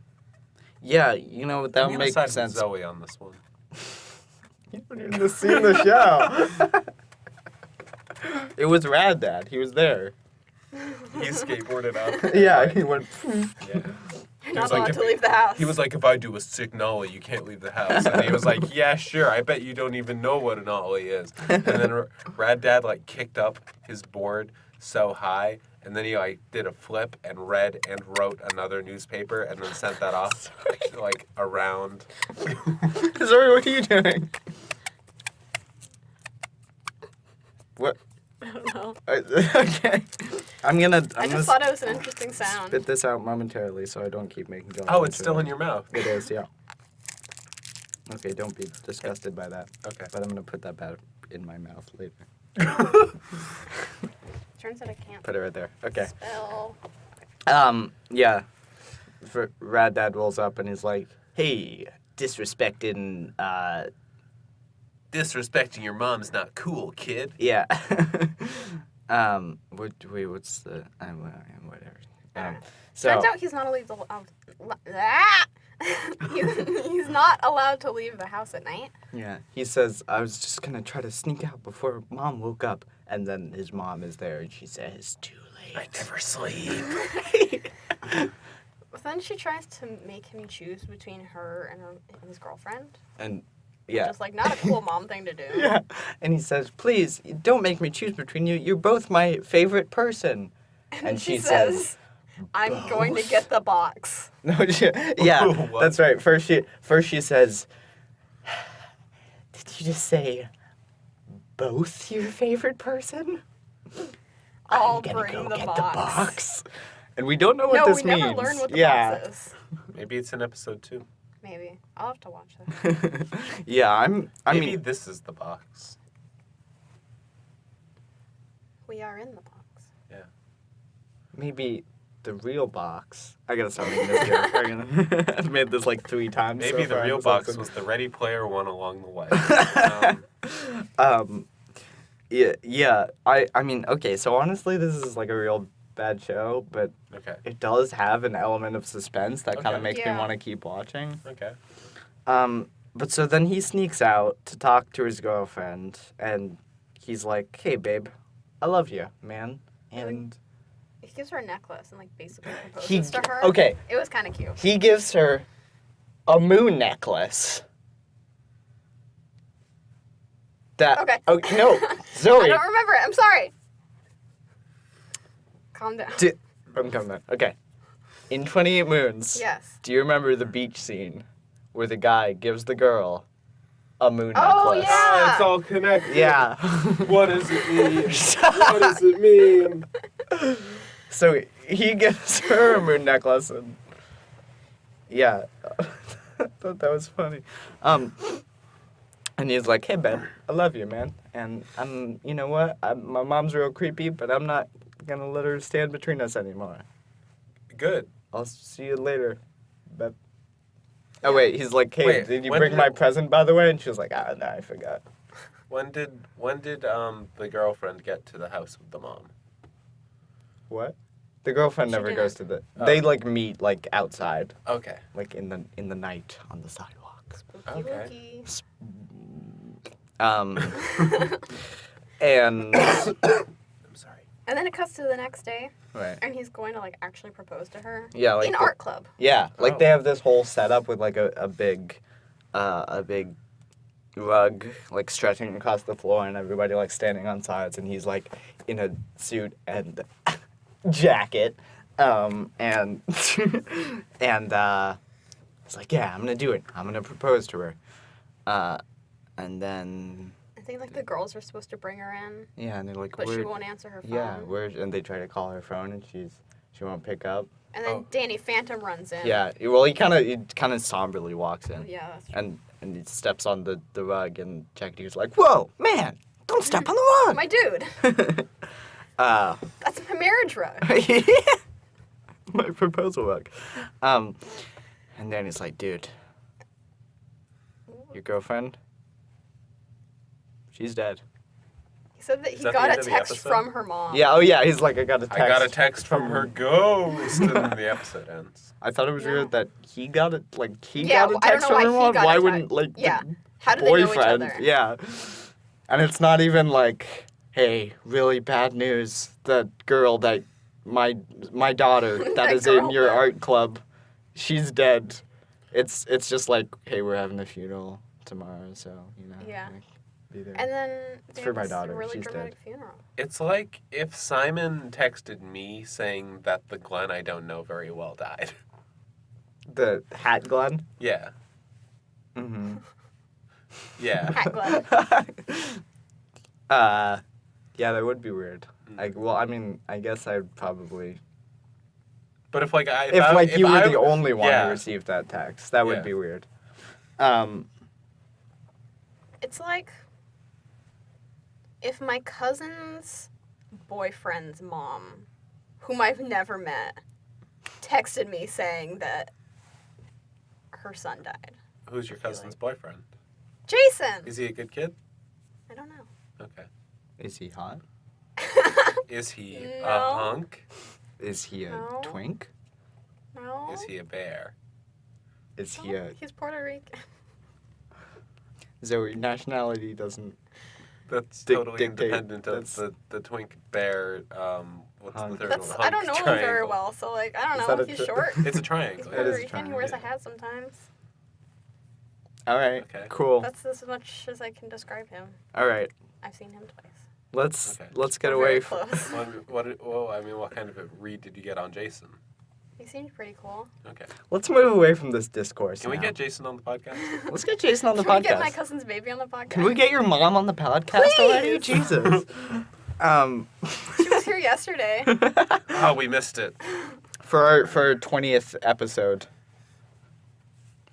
yeah, you know that I'm would gonna make side with sense. Zoe on this one. You haven't even seen the show. It was Rad Dad. He was there. He skateboarded out. Yeah, he went. You're He not was like, allowed if- to leave the house. He was like, if I do a sick nollie, you can't leave the house. And he was like, yeah, sure. I bet you don't even know what a nollie is. And then Rad Dad like kicked up his board so high, and then he like did a flip and read and wrote another newspaper, and then sent that off like around. Sorry, what are you doing? What? I don't know. Okay. I'm gonna I just thought it was an interesting sound. spit this out momentarily so I don't keep making jokes. Oh, it's still in your mouth. It is, yeah. Okay, don't be disgusted by that. Okay. But I'm gonna put that back in my mouth later. Turns out I can't Put it right there. Okay. spell. Yeah. Rad Dad rolls up and he's like, "Hey, disrespecting, Disrespecting your mom's not cool, kid. yeah." What's the? Whatever. So Turns out he's not allowed he's not allowed to leave the house at night. yeah, he says, "I was just gonna try to sneak out before Mom woke up," and then his mom is there and she says, "Too late." I never sleep. But then she tries to make him choose between her and his girlfriend. And yeah. Just like not a cool mom thing to do. Yeah. And he says, "Please, don't make me choose between you. You're both my favorite person." And she says, "I'm going to get the box." No, yeah, What? that's right. First she says, "Did you just say both your favorite person?" I'll I'm gonna bring go the get box. the box. And we don't know what No, this we means. never learn what the yeah. box is. Maybe it's in episode 2. Maybe. I'll have to watch that. Yeah, I Maybe mean, this is the box. We are in the box. Yeah. maybe the real box. I gotta stop making this joke. I've made this like 3 times. Maybe so the far in real this box episode. was the Ready Player One along the way. Yeah. I mean, okay. So honestly, this is like a real bad show, but Okay. it does have an element of suspense that kind Okay. of makes me Yeah. want to keep watching. Okay. But so then he sneaks out to talk to his girlfriend, and he's like, "Hey, babe, I love you, man." And He gives her a necklace and like basically proposes he to her. okay, It was kind of cute. he gives her a moon necklace. That Okay. Oh no, I Zoe. don't remember it. I'm sorry. Calm down. I'm coming back. Okay. In 28 Moons. Yes. Do you remember the beach scene where the guy gives the girl a moon Oh, necklace? yeah. It's all connected. Yeah. What does it mean? What does it mean? So he gives her a moon necklace, and yeah, I thought that was funny. And he's like, "Hey, babe, I love you, man. And you know what? My mom's real creepy, but I'm not gonna let her stand between us anymore. Good. I'll see you later, babe." Oh wait, he's like, "Hey, Wait, did you when bring did my it- present, by the way?" And she was like, "Ah, no, I forgot." When did the girlfriend get to the house with the mom? What? The girlfriend She never didn't. goes to the. Oh. They like meet like outside, Okay. like in the night on the sidewalk. Spooky Okay. wookie. And I'm sorry. And then it cuts to the next day, right. and he's going to like actually propose to her Yeah, like in the- art club. Yeah, like Oh. they have this whole setup with like a big rug like stretching across the floor, and everybody like standing on sides, and he's like in a suit and jacket, And and it's like, yeah, I'm gonna do it. I'm gonna propose to her. And then I think like the girls are supposed to bring her in, yeah, and they're like, but she "Where-" won't answer her phone. Yeah, and they try to call her phone, and she won't pick up. And then Danny Phantom runs in. Yeah, well, he kind of somberly walks in. Yeah, that's true. And he steps on the rug, and Jack Deere's like, "Whoa, man, don't step on the rug." My dude. That's my marriage rug. My proposal rug. And Danny's like, "Dude, your girlfriend, she's dead." He said that he Is that the got end a of the text episode? from her mom. Yeah, oh yeah, he's like, I got a text from her ghost, and then the episode ends. I thought it was weird that he got it, like, Yeah, got a I don't text know from her why he mom. got Why a wouldn't, text. like, Yeah. the How do they know each boyfriend? other? Yeah. And it's not even like, hey, really bad news. The girl that, my daughter that That is in girl your that- art club, she's dead. It's just like, hey, we're having a funeral tomorrow, so, you know. Yeah. like, be there. And then It's they for have my this daughter. really She's dramatic dead. funeral. It's like if Simon texted me saying that the Glenn I don't know very well died. The hat Glenn? Yeah. Mm-hmm. Yeah. Hat Glenn. Yeah, that would be weird. I mean, I guess I'd probably... But if like If you were the only one yeah. who received that text, that would Yeah. be weird. It's like if my cousin's boyfriend's mom, whom I've never met, texted me saying that her son died. Who's your cousin's boyfriend? Jason! Is he a good kid? I don't know. Okay. Is he hot? Is he No. a hunk? Is he a No. twink? No. Is he a bear? Is No, he a... He's Puerto Rican. Zoe, nationality doesn't... That's Dic- totally dictate. independent of That's- the twink bear. What's Hunk. the third That's, one? I don't know Hunk him very triangle. well, so like, I Is don't that know. a He's tri- short. It's a He's triangle. It Puerto is a Rican. He wears a triangle. hat sometimes. All right, Okay. cool. That's as much as I can describe him. All right, I've seen him twice. let's Okay. get We're away very from... close. What kind of a read did you get on Jason? He seemed pretty cool. Okay. Let's move away from this discourse Can we now. get Jason on the podcast? Let's get Jason on the Can we podcast. get my cousin's baby on the podcast? Can we get your mom on the podcast already? Please! Jesus. She was here yesterday. Oh, we missed it. for our 20th episode.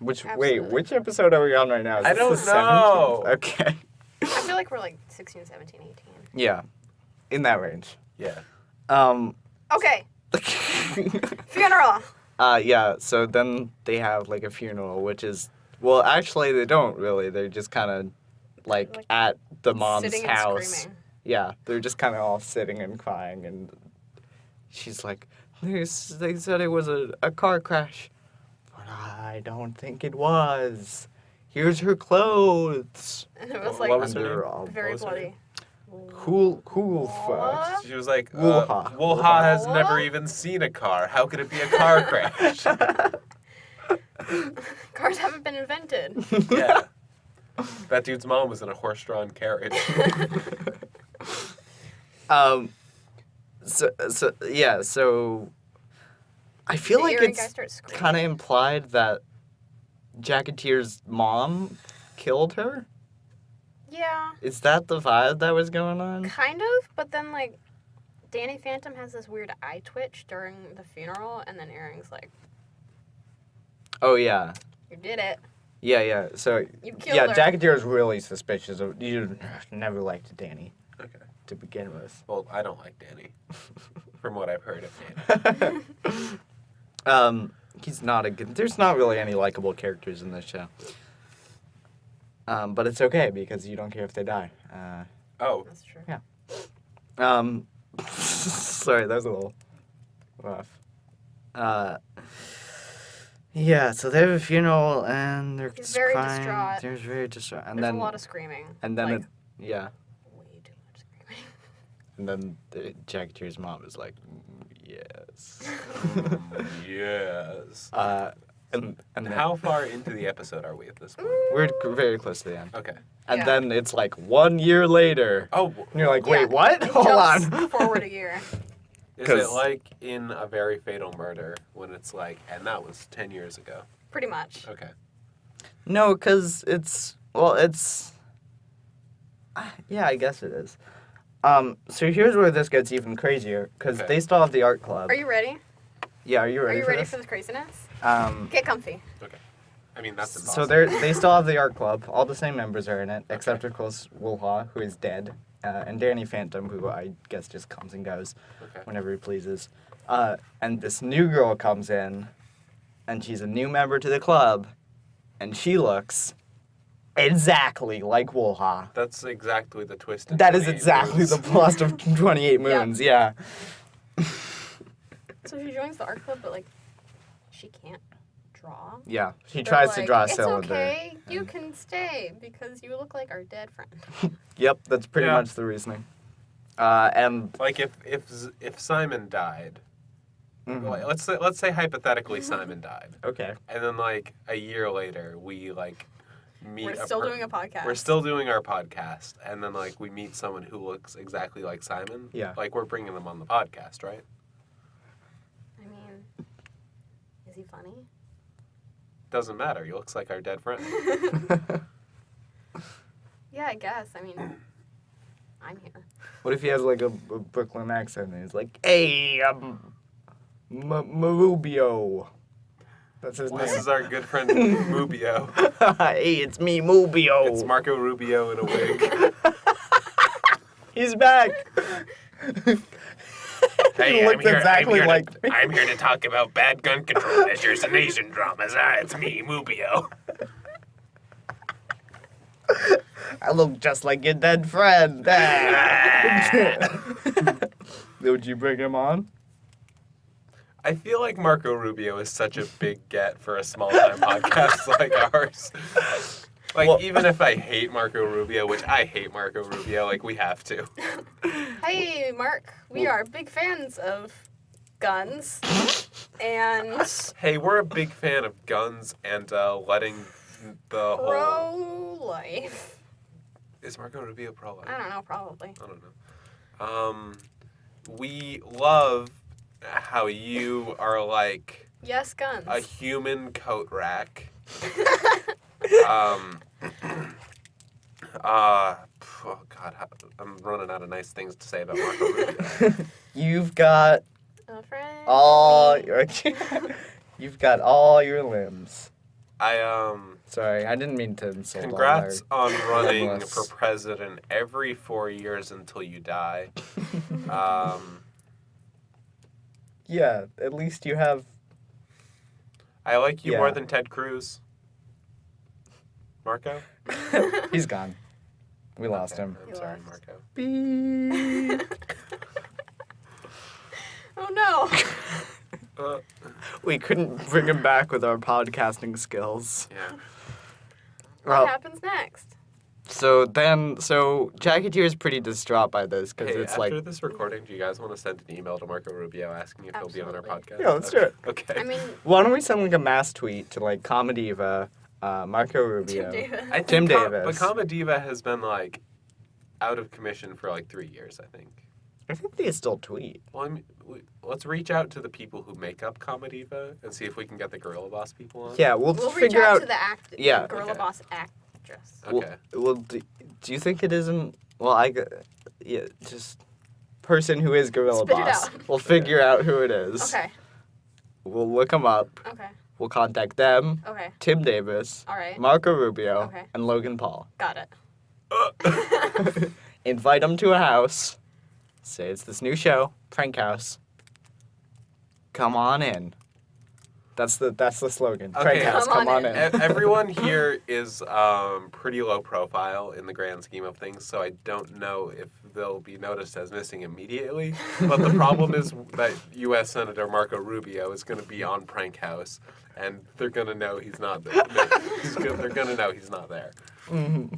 Absolutely. Which episode are we on right now? Is I this the don't know. 17th? Okay. I feel like we're like 16, 17, 18. Yeah. In that range. Yeah. Okay, funeral. Yeah, so then they have like a funeral, which is, well, actually they don't really. They're just kind of like at the mom's Sitting house. and screaming. Yeah, they're just kind of all sitting and crying, and she's like, they said it was a car crash, but I don't think it was. Here's her clothes. And it was What like was her And they're name? all very What was her bloody. name? cool fuck. What? She was like, Woolha. Woolha has Woolha? never even seen a car. How could it be a car crash? Cars haven't been invented. Yeah. That dude's mom was in a horse-drawn carriage. So I feel The like earring guy it's starts screaming. kind of implied that Jacketeer's mom killed her. Yeah, Is that the vibe that was going on? kind of. But then like, Danny Phantom has this weird eye twitch during the funeral, and then Aaron's like, Oh yeah, "You did it. yeah. So You killed yeah, her." Jacketeer is really suspicious of you. Never liked Danny Okay. to begin with. Well, I don't like Danny. From what I've heard of Danny. He's not a good. There's not really any likable characters in this show. But it's okay because you don't care if they die. Oh, That's true. Yeah. Sorry, that was a little rough. Yeah, so they have a funeral and they're He's very crying. distraught. They're very distraught, and There's then a lot of screaming. and then like, it, yeah, way too much screaming. and then Jacketeer's mom is like, yes. yes. And then How far into the episode are we at this point? we're very close to the end, Okay. and Yeah. then it's like 1 year later. Oh, And you're like, Yeah, wait, what? it Hold jumps on. forward a year. Is it like in A Very Fatal Murder when it's like, and that was 10 years ago? Pretty much. Okay. No, because yeah, I guess it is. So here's where this gets even crazier, because they still have the art club. Are you ready? Yeah, are you ready? Are you for ready this? for this craziness? Um, Get comfy. Okay. I mean, that's so impossible. they still have the art club. All the same members are in it, except of course Wolha, who is dead, and Danny Phantom, who I guess just comes and goes whenever he pleases. And this new girl comes in, and she's a new member to the club, and she looks exactly like Wolha. That's exactly the twist. In That is 28 exactly Moons. the plot of 28 Moons, yeah. So she joins the art club, but like, she can't draw. Yeah, she They're tries to like, draw a it's cylinder. okay, you can stay because you look like our dead friend. Yep, that's pretty Yeah. much the reasoning. And Like if Simon died, like, let's say hypothetically Simon died, okay, and then like a year later we like meet. We're still doing a podcast. We're still doing our podcast, and then like we meet someone who looks exactly like Simon. Yeah. Like we're bringing them on the podcast, right? I mean, is he funny? Doesn't matter. He looks like our dead friend. Yeah, I guess. I mean, I'm here. what if he has like a Brooklyn accent and he's like, "Hey, Marubio." That's his This name. is our good friend Rubio. Hey, it's me, Mubio. It's Marco Rubio in a wig. He's back. Hey, He looked exactly like me. I'm here to talk about bad gun control measures in Asian dramas. It's me, Rubio. I look just like your dead friend. Would you bring him on? I feel like Marco Rubio is such a big get for a small-time podcast like ours. Like, Well- even if I hate Marco Rubio, which I hate Marco Rubio, like, we have to. Hey, Mark. We are big fans of guns. And Hey, we're a big fan of guns and letting the whole... pro-life. Is Marco Rubio pro-life? I don't know, probably. I don't know. We love how you are like Yes, guns. a human coat rack. Oh God, I'm running out of nice things to say about Marco Rubio. You've got A friend. all me. your you've got all your limbs. Sorry, I didn't mean to insult. Congrats on running Yes. for president every 4 years until you die. Yeah, at least you have. I like you Yeah. more than Ted Cruz. Marco? He's gone. We lost Okay, him. I'm He sorry, left. Marco. Beep. Oh no. We couldn't bring him back with our podcasting skills. Yeah. Well, What happens next? so Jacketeer is pretty distraught by this because Hey, it's after like, this recording, do you guys want to send an email to Marco Rubio asking if he'll be on our Absolutely. podcast? Yeah, let's do it. Okay. I mean, why don't we send like a mass tweet to like Comediva, Marco Rubio. Tim Davis. I think Tim But Davis. Comediva has been like out of commission for like 3 years, I think. I think they still tweet. Well, I mean, let's reach out to the people who make up Comediva and see if we can get the Gorilla Boss people on. Yeah, we'll We'll reach figure out out. to the Yeah. Gorilla Okay. Boss actress. Okay. Well, do you think it isn't? Well, yeah, just person who is Gorilla Spit it Boss. out. We'll figure out who it is. Okay. We'll look them up. Okay. We'll contact them. Okay. Tim Davis, All right. Marco Rubio, Okay. and Logan Paul. Got it. Invite them to a house. Say it's this new show, Prank House. Come on in. That's the slogan. Okay. Prank House, Come come on on in. in. Everyone here is pretty low profile in the grand scheme of things, so I don't know if they'll be noticed as missing immediately. But the problem is that U.S. Senator Marco Rubio is going to be on Prank House, and they're going to know he's not there. They're going to know he's not there. Mm-hmm.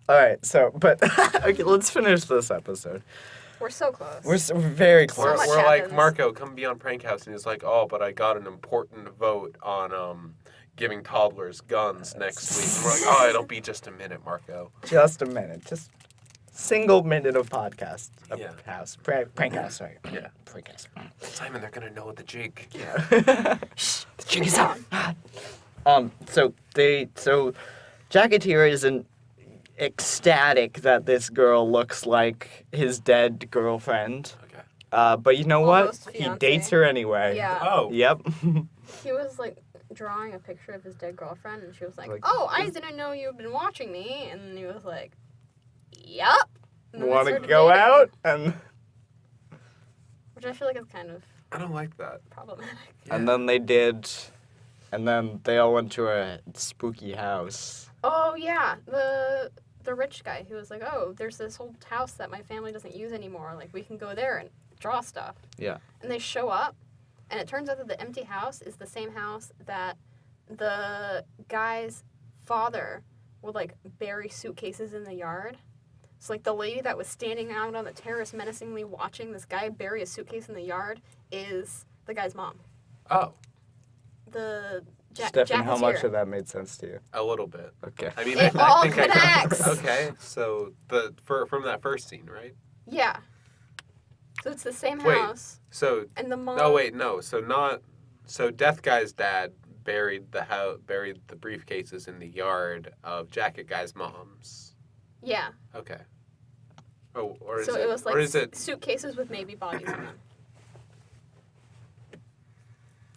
All right, but okay, let's finish this episode. We're so close. We're very So We're, close. much we're like, happens. Marco, come be on Prank House. And he's like, oh, but I got an important vote on giving toddlers guns next week. And we're like, oh, it'll be just a minute, Marco. Just a minute. Just single minute of podcast. Yeah. House. Prank house, sorry. Yeah. Prank house. Simon, they're gonna know the jig. Yeah. Shh, the jig is out. So Jacketeer isn't ecstatic that this girl looks like his dead girlfriend. Okay. But you know what? Almost He fiancé. dates her anyway. Yeah. Oh. Yep. He was like drawing a picture of his dead girlfriend, and she was like, Like, "Oh, I didn't know you've been watching me." And he was like, "Yup." And then they Want to started go dating, out? And Which I feel like is kind of I don't like that. problematic. and then they did, and then they all went to a spooky house. Oh yeah, the rich guy who was like, "Oh, there's this old house that my family doesn't use anymore. Like we can go there and draw stuff." Yeah. And they show up, and it turns out that the empty house is the same house that the guy's father would like bury suitcases in the yard. So like the lady that was standing out on the terrace menacingly watching this guy bury a suitcase in the yard is the guy's mom. Oh, The Stefan, how much Jacketeer. of that made sense to you? a little bit. Okay. I mean, It I all think connects. Okay, so from that first scene, right? Yeah. So it's the same Wait. house, So and the mom. no, wait, no. So Death Guy's dad buried the briefcases in the yard of Jacket Guy's mom's. Yeah. Okay. Oh, or is So it? it was like or is it? suitcases with maybe bodies in them.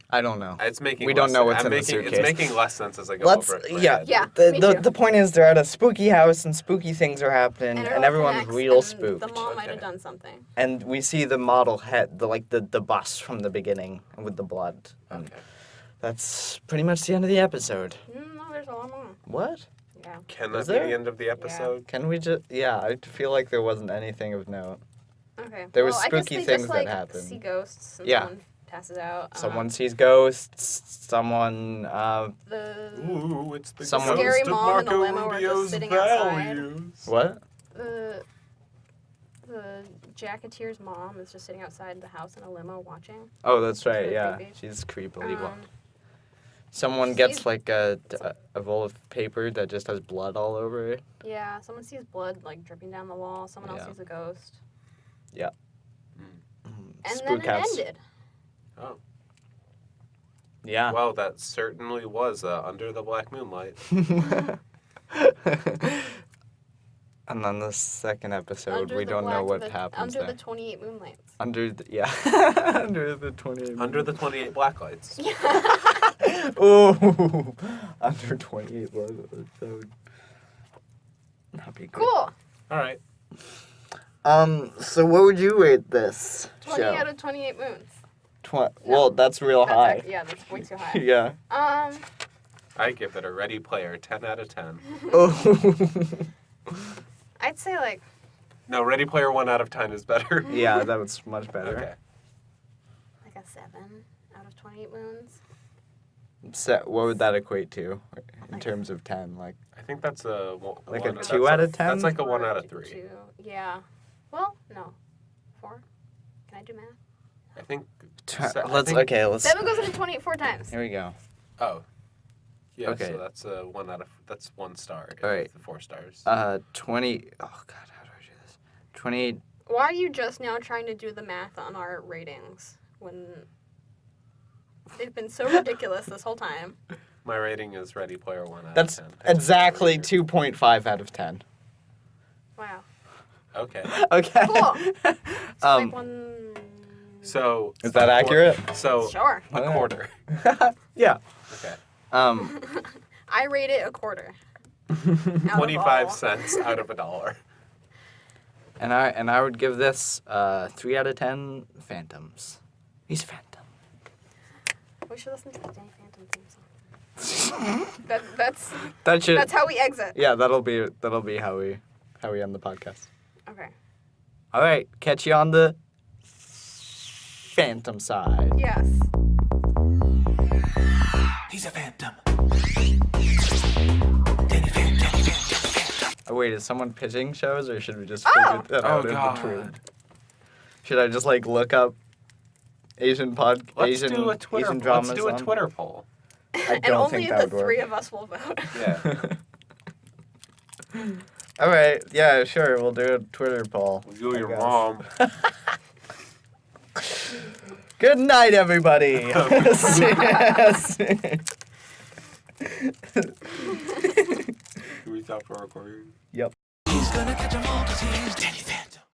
I don't know. It's making. We don't less know what's sense. in the It's suitcase. making less sense as I go Let's over it. in my yeah. head. Yeah, The, me the too. the point is they're at a spooky house and spooky things are happening it and all everyone's connects, real and spooked. The mom might have Okay. done something. And we see the model head, the bus from the beginning with the blood. And Okay. that's pretty much the end of the episode. No, there's a lot more. What? Yeah. Can Is that be there? the end of the episode? Can we just? Yeah, I feel like there wasn't anything of note. Okay. There was well, I guess spooky they things just, that like, happen. See ghosts. And Yeah. Someone passes out. Someone sees ghosts. Someone. The Ooh, it's the Someone- ghost Scary of mom and the Marco limo are just Rubio's sitting outside. values. What? the Jacketeer's mom is just sitting outside the house in a limo watching. Oh, that's right. Really Yeah, creepy. she's creepily. Um, Someone gets sees- like a roll of paper that just has blood all over it. yeah. Someone sees blood like dripping down the wall. Someone else Yeah. sees a ghost. And Spook then it house. ended. Oh, Yeah. well, that certainly was Under the Black Moonlight. And then the second episode, Under we the don't know black- what the- happens Under there. the 28 moonlights. Under the yeah, under the 28. Under the 28 Blacklights. Oh, under 28 was episode. That'd be good. Cool. All right. So what would you rate this 20 show? out of 28 moons. Well, that's real That's high. yeah, that's way too high. Yeah. I give it a Ready Player 10 out of 10. Oh. I'd say like No, Ready Player 1 out of 10 is better. Yeah, that was much better. Okay. a 7 out of 28 moons. So, what would that equate to in terms of 10? Like, I think that's a Like one, a 2 out of 10? That's like a 1 Or out of t- 3. 2. Yeah. Well, no. 4. Can I do math? I think. let's okay. Let's. 7 goes into 28 4 times. Here we go. Oh. Yeah. Okay. So that's a 1 out of. That's 1 star. All right. The 4 stars. 20. Oh God, how do I do this? 28. Why are you just now trying to do the math on our ratings when they've been so ridiculous this whole time? My rating is Ready Player 1 out That's of 10. Thanks for exactly the review. 2.5 out of 10. Wow. Okay. Okay. Cool. It's Um, like one. So. Is that accurate? So. Sure. A quarter. Yeah. Okay. I rate it a quarter. Out of 25 all. cents out of $1. And I would give this 3 out of 10 Phantoms. He's a Phantom. We should listen to the Danny Phantom theme song. That's That should. that's how we exit. Yeah, that'll be how we end the podcast. Okay. All right, catch you on the Phantom side. Yes. He's a phantom. Oh, wait, is someone pitching shows, or should we just Oh. figure that Oh, out in God. between? Should I just like look up Asian Let's Asian do a Twitter. Asian Let's dramas do a on? Twitter poll. I And don't only think the that would three work. of us will vote. Yeah. All right. Yeah, sure. We'll do a Twitter poll. You and I your guess. mom. Good night, everybody. Yes. Can we stop the recording? Yep. He's gonna catch 'em all 'cause he's